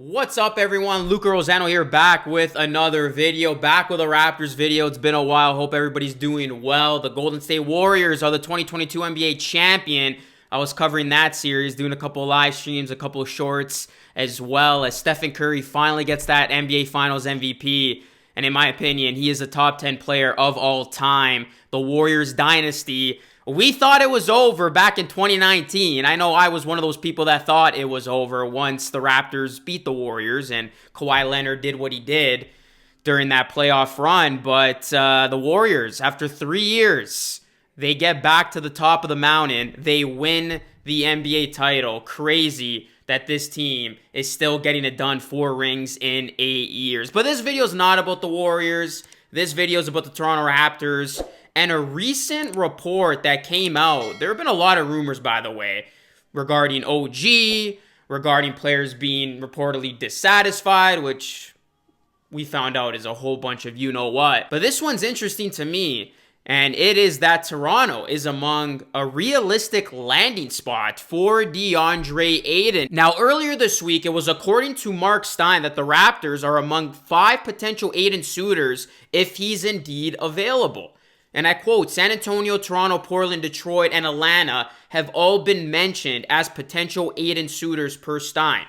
What's up, everyone? Luca Rosano here, back with another video, back with a Raptors video. It's been a while. Hope everybody's doing well. The Golden State Warriors are the 2022 NBA champion. I was covering that series, doing a couple of live streams, a couple of shorts, as well as Stephen Curry finally gets that NBA Finals MVP. And in my opinion, he is a top 10 player of all time. The Warriors dynasty. We thought it was over back in 2019. I know I was one of those people that thought it was over once the Raptors beat the Warriors and Kawhi Leonard did what he did during that playoff run. But the Warriors, after 3 years, they get back to the top of the mountain. They win the NBA title. Crazy that this team is still getting it done. 4 rings in 8 years. But this video is not about the Warriors. This video is about the Toronto Raptors. And a recent report that came out, there have been a lot of rumors, by the way, regarding OG, regarding players being reportedly dissatisfied, which we found out is a whole bunch of you-know-what. But this one's interesting to me, and it is that Toronto is among a realistic landing spot for Deandre Ayton. Now, earlier this week, it was according to Mark Stein that the Raptors are among 5 potential Ayton suitors if he's indeed available. And I quote, San Antonio, Toronto, Portland, Detroit, and Atlanta have all been mentioned as potential Ayton suitors per Stein.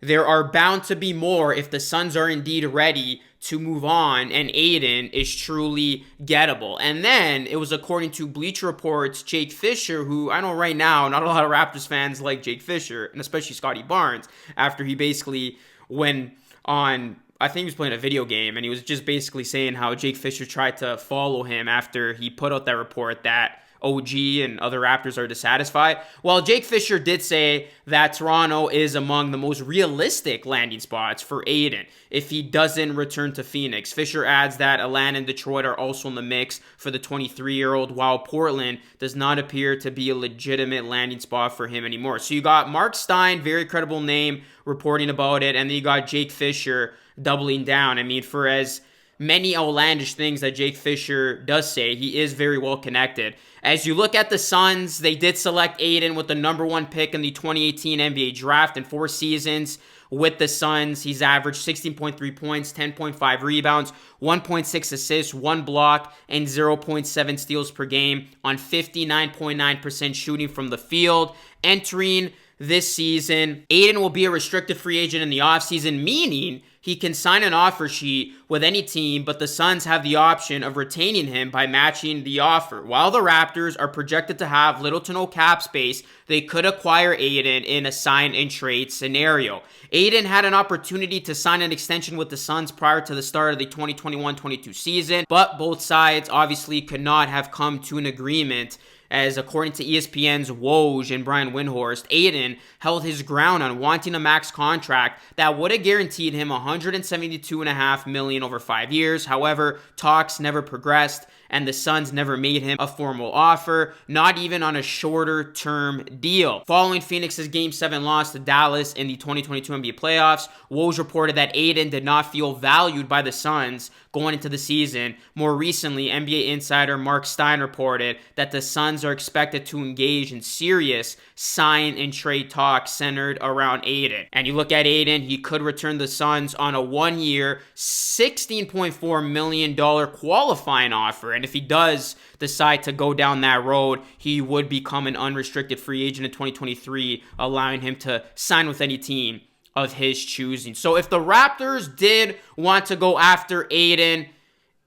There are bound to be more if the Suns are indeed ready to move on and Ayton is truly gettable. And then it was according to Bleacher Report's Jake Fisher, who I know right now not a lot of Raptors fans like Jake Fisher, and especially Scottie Barnes, after he basically went on, I think he was playing a video game, and he was just basically saying how Jake Fisher tried to follow him after he put out that report that OG and other Raptors are dissatisfied. Well, Jake Fisher did say that Toronto is among the most realistic landing spots for Ayton if he doesn't return to Phoenix. Fisher adds that Atlanta and Detroit are also in the mix for the 23-year-old, while Portland does not appear to be a legitimate landing spot for him anymore. So you got Mark Stein, very credible name, reporting about it, and then you got Jake Fisher doubling down. I mean, for as many outlandish things that Jake Fisher does say, he is very well connected. As you look at the Suns, they did select Ayton with the number 1 pick in the 2018 NBA draft. In 4 seasons with the Suns, he's averaged 16.3 points, 10.5 rebounds, 1.6 assists, 1 block, and 0.7 steals per game on 59.9% shooting from the field. Entering this season, Ayton will be a restricted free agent in the offseason, meaning he can sign an offer sheet with any team, but the Suns have the option of retaining him by matching the offer. While the Raptors are projected to have little to no cap space, they could acquire Ayton in a sign and trade scenario. Ayton had an opportunity to sign an extension with the Suns prior to the start of the 2021-22 season, but both sides obviously could not have come to an agreement, as according to ESPN's Woj and Brian Windhorst, Ayton held his ground on wanting a max contract that would have guaranteed him $172.5 million over 5 years. However, talks never progressed, and the Suns never made him a formal offer, not even on a shorter-term deal. Following Phoenix's Game 7 loss to Dallas in the 2022 NBA playoffs, Woj reported that Ayton did not feel valued by the Suns going into the season. More recently, NBA insider Mark Stein reported that the Suns are expected to engage in serious sign and trade talks centered around Ayton. And you look at Ayton, he could return the Suns on a 1-year, $16.4 million qualifying offer. And if he does decide to go down that road, he would become an unrestricted free agent in 2023, allowing him to sign with any team of his choosing. So if the Raptors did want to go after Ayton,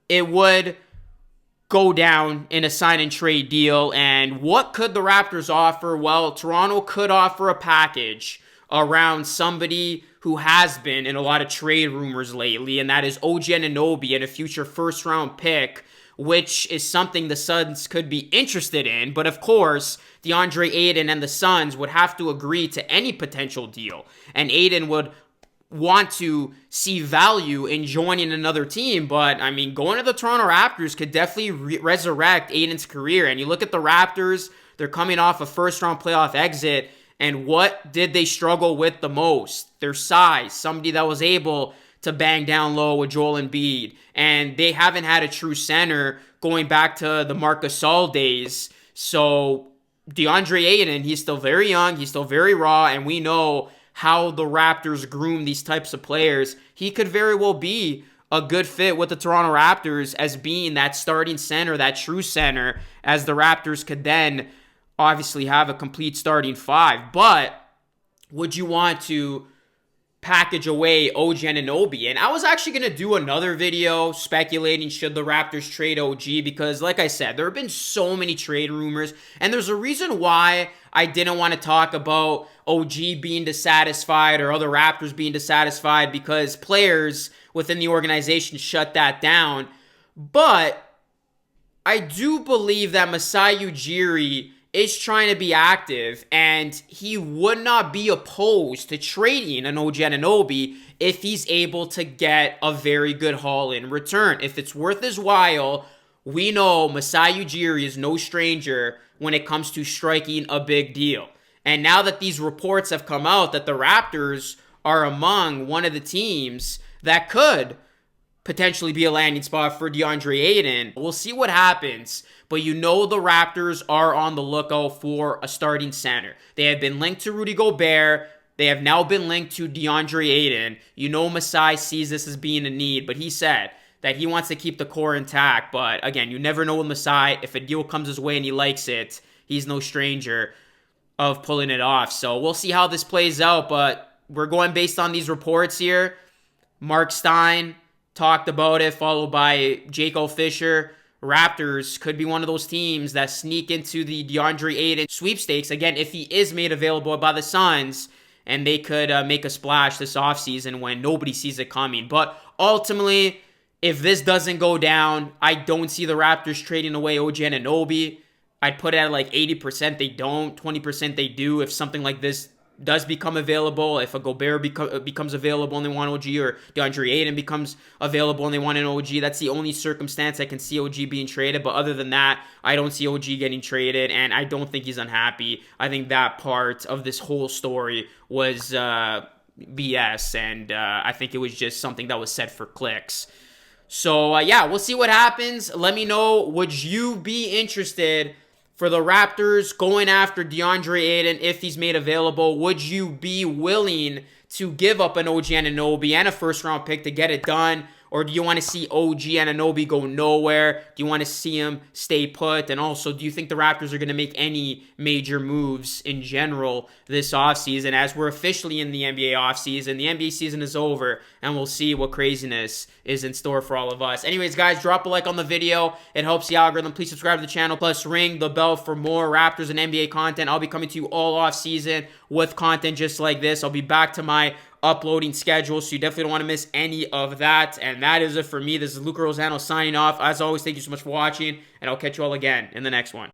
it would go down in a sign and trade deal. And what could the Raptors offer? Well, Toronto could offer a package around somebody who has been in a lot of trade rumors lately, and that is OG Anunoby and a future first-round pick, which is something the Suns could be interested in. But of course, Deandre Ayton and the Suns would have to agree to any potential deal. And Ayton would want to see value in joining another team. But, I mean, going to the Toronto Raptors could definitely resurrect Ayton's career. And you look at the Raptors, they're coming off a first-round playoff exit. And what did they struggle with the most? Their size. Somebody that was able to bang down low with Joel Embiid. And they haven't had a true center going back to the Marc Gasol days. So DeAndre Ayton, he's still very young. He's still very raw. And we know how the Raptors groom these types of players, he could very well be a good fit with the Toronto Raptors as being that starting center, that true center, as the Raptors could then obviously have a complete starting five. But would you want to package away OG Anunoby? And I was actually going to do another video speculating should the Raptors trade OG, because like I said, there have been so many trade rumors, and there's a reason why I didn't want to talk about OG being dissatisfied or other Raptors being dissatisfied, because players within the organization shut that down. But I do believe that Masai Ujiri is trying to be active, and he would not be opposed to trading an OG Anunoby if he's able to get a very good haul in return. If it's worth his while, we know Masai Ujiri is no stranger when it comes to striking a big deal. And now that these reports have come out that the Raptors are among one of the teams that could potentially be a landing spot for Deandre Ayton, we'll see what happens. But you know the Raptors are on the lookout for a starting center. They have been linked to Rudy Gobert. They have now been linked to Deandre Ayton. You know Masai sees this as being a need, but he said that he wants to keep the core intact. But again, you never know with Masai. If a deal comes his way and he likes it, he's no stranger of pulling it off. So we'll see how this plays out, but we're going based on these reports here. Mark Stein talked about it, followed by Jaco Fisher. Raptors could be one of those teams that sneak into the DeAndre Ayton sweepstakes, again, if he is made available by the Suns, and they could make a splash this offseason when nobody sees it coming. But ultimately, if this doesn't go down, I don't see the Raptors trading away OG Anunoby. I'd put it at like 80% they don't, 20% they do. If something like this does become available, if a Gobert becomes available and they want OG, or DeAndre Ayton becomes available and they want an OG, that's the only circumstance I can see OG being traded. But other than that, I don't see OG getting traded, and I don't think he's unhappy. I think that part of this whole story was BS, and I think it was just something that was said for clicks. So yeah, we'll see what happens. Let me know, would you be interested for the Raptors going after DeAndre Ayton if he's made available? Would you be willing to give up an OG Anunoby and a first-round pick to get it done? Or do you want to see OG Anunoby go nowhere? Do you want to see him stay put? And also, do you think the Raptors are going to make any major moves in general this offseason, as we're officially in the NBA offseason? The NBA season is over, and we'll see what craziness is in store for all of us. Anyways, guys, drop a like on the video. It helps the algorithm. Please subscribe to the channel. Plus, ring the bell for more Raptors and NBA content. I'll be coming to you all offseason with content just like this. I'll be back to my uploading schedule, so you definitely don't want to miss any of that. And that is it for me. This is Luca Rosano signing off. As always, thank you so much for watching, and I'll catch you all again in the next one.